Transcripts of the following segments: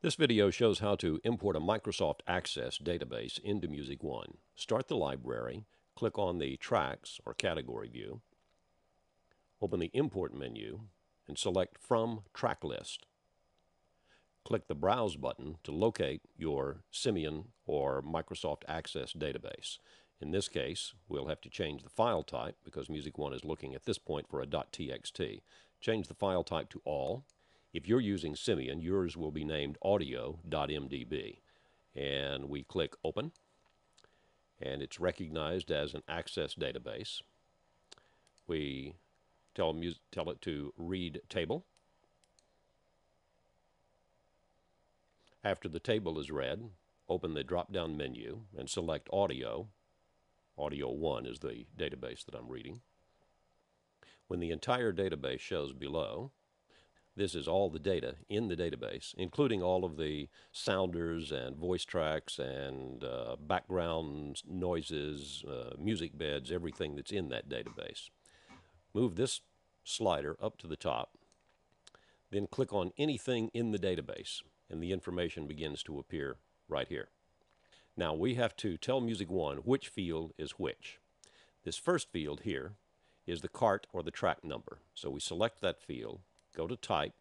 This video shows how to import a Microsoft Access database into Music One. Start the library, click on the Tracks or Category view, open the Import menu, and select From Track List. Click the Browse button to locate your Simian or Microsoft Access database. In this case, we'll have to change the file type because Music One is looking at this point for a .txt. Change the file type to All. If you're using Simian, yours will be named audio.mdb. And we click Open, and it's recognized as an Access database. We tell it to read table. After the table is read, open the drop-down menu and select Audio. Audio 1 is the database that I'm reading. When the entire database shows below, this is all the data in the database, including all of the sounders and voice tracks and background noises, music beds, everything that's in that database. Move this slider up to the top, then click on anything in the database, and the information begins to appear right here. Now we have to tell Music One which field is which. This first field here is the cart or the track number. So we select that field, go to Type,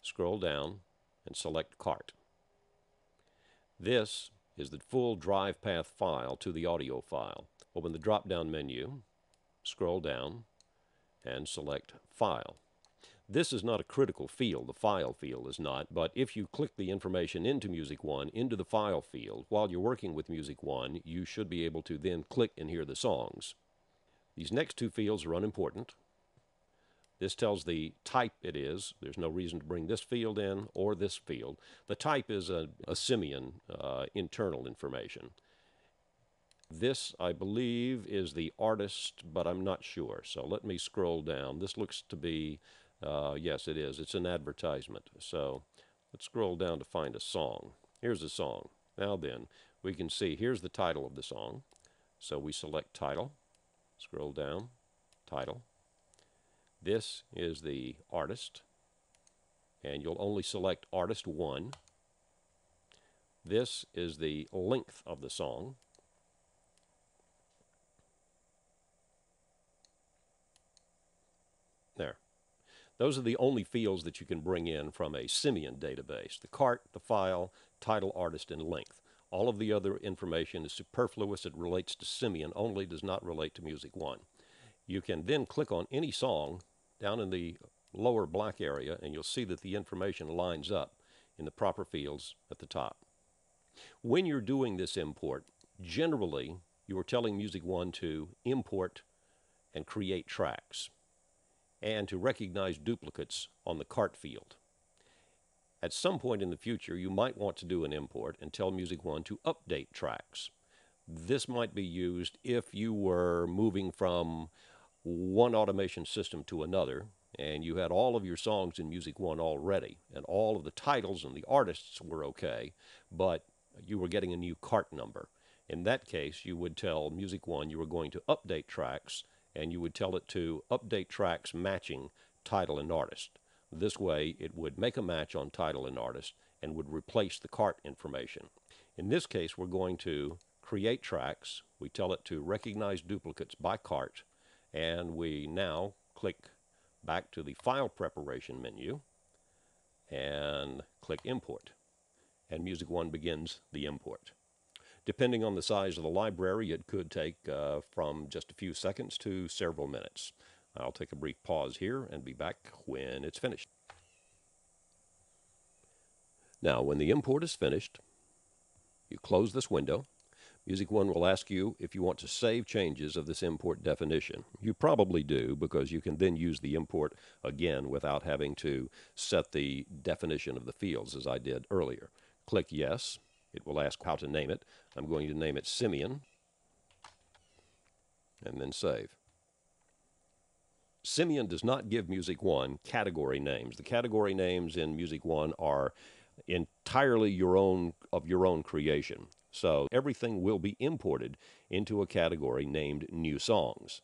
scroll down, and select Cart. This is the full drive path file to the audio file. Open the drop-down menu, scroll down, and select File. This is not a critical field, the file field is not, but if you click the information into Music One, into the file field, while you're working with Music One, you should be able to then click and hear the songs. These next two fields are unimportant. This tells the type it is. There's no reason to bring this field in or this field. The type is a Simian internal information. This, I believe, is the artist, but I'm not sure. So let me scroll down. This looks to be, yes, it is. It's an advertisement. So let's scroll down to find a song. Here's a song. Now then, we can see here's the title of the song. So we select Title. Scroll down, Title. This is the artist, and you'll only select Artist 1. This is the length of the song. There. Those are the only fields that you can bring in from a Simian database: the cart, the file, title, artist, and length. All of the other information is superfluous. It relates to Simian only, does not relate to Music One. You can then click on any song down in the lower black area, and you'll see that the information lines up in the proper fields at the top. When you're doing this import, generally you are telling Music One to import and create tracks and to recognize duplicates on the cart field. At some point in the future, you might want to do an import and tell Music One to update tracks. This might be used if you were moving from one automation system to another, and you had all of your songs in Music One already, and all of the titles and the artists were okay, but you were getting a new cart number. In that case, you would tell Music One you were going to update tracks, and you would tell it to update tracks matching title and artist. This way, it would make a match on title and artist and would replace the cart information. In this case, we're going to create tracks. We tell it to recognize duplicates by cart, and we now click back to the file preparation menu and click Import. And Music One begins the import. Depending on the size of the library, it could take from just a few seconds to several minutes. I'll take a brief pause here and be back when it's finished. Now, when the import is finished, you close this window. Music One will ask you if you want to save changes of this import definition. You probably do, because you can then use the import again without having to set the definition of the fields as I did earlier. Click Yes. It will ask how to name it. I'm going to name it Simian, and then save. Simian does not give Music One category names. The category names in Music One are entirely your own creation. So everything will be imported into a category named New Songs.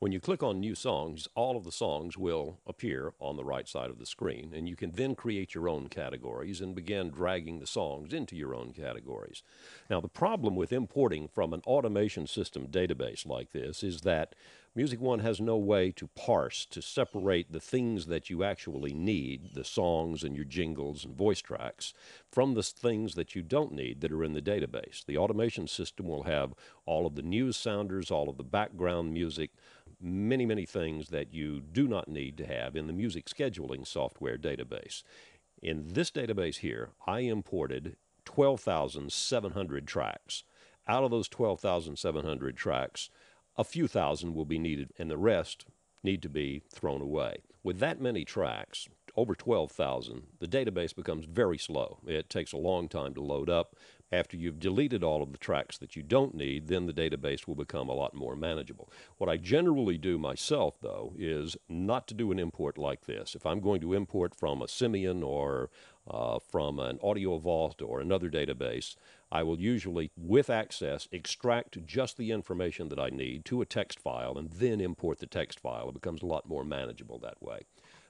When you click on New Songs, all of the songs will appear on the right side of the screen, and you can then create your own categories and begin dragging the songs into your own categories. Now, the problem with importing from an automation system database like this is that Music One has no way to parse, to separate the things that you actually need, the songs and your jingles and voice tracks, from the things that you don't need that are in the database. The automation system will have all of the news sounders, all of the background music, many things that you do not need to have in the music scheduling software database. In this database here, I imported 12,700 tracks. Out of those 12,700 tracks, a few thousand will be needed, and the rest need to be thrown away. With that many tracks, over 12,000, the database becomes very slow. It takes a long time to load up. After you've deleted all of the tracks that you don't need, then the database will become a lot more manageable. What I generally do myself, though, is not to do an import like this. If I'm going to import from a Simian or from an Audio Vault or another database, I will usually, with Access, extract just the information that I need to a text file and then import the text file. It becomes a lot more manageable that way.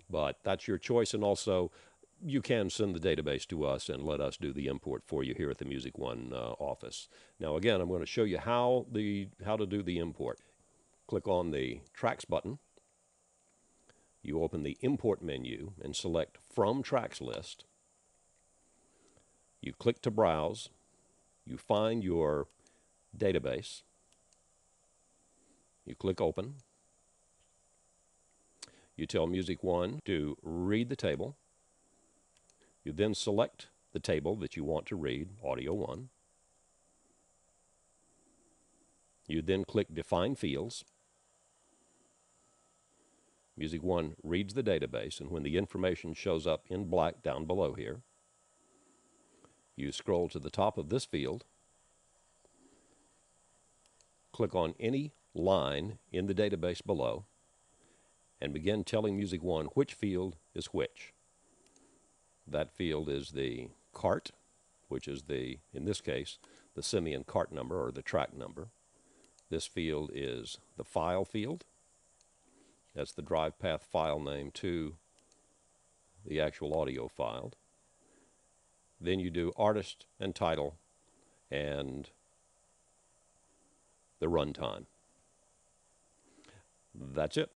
But that's your choice, and also you can send the database to us and let us do the import for you here at the Music One office. Now again, I'm going to show you how to do the import. Click on the Tracks button. You open the Import menu and select From Tracks List. You click to browse. You find your database. You click Open. You tell Music One to read the table. You then select the table that you want to read, Audio 1. You then click Define Fields. Music One reads the database, and when the information shows up in black down below here, you scroll to the top of this field, click on any line in the database below, and begin telling Music One which field is which. That field is the cart, which is in this case, the Simian cart number or the track number. This field is the file field. That's the drive path file name to the actual audio file. Then you do artist and title and the runtime. That's it.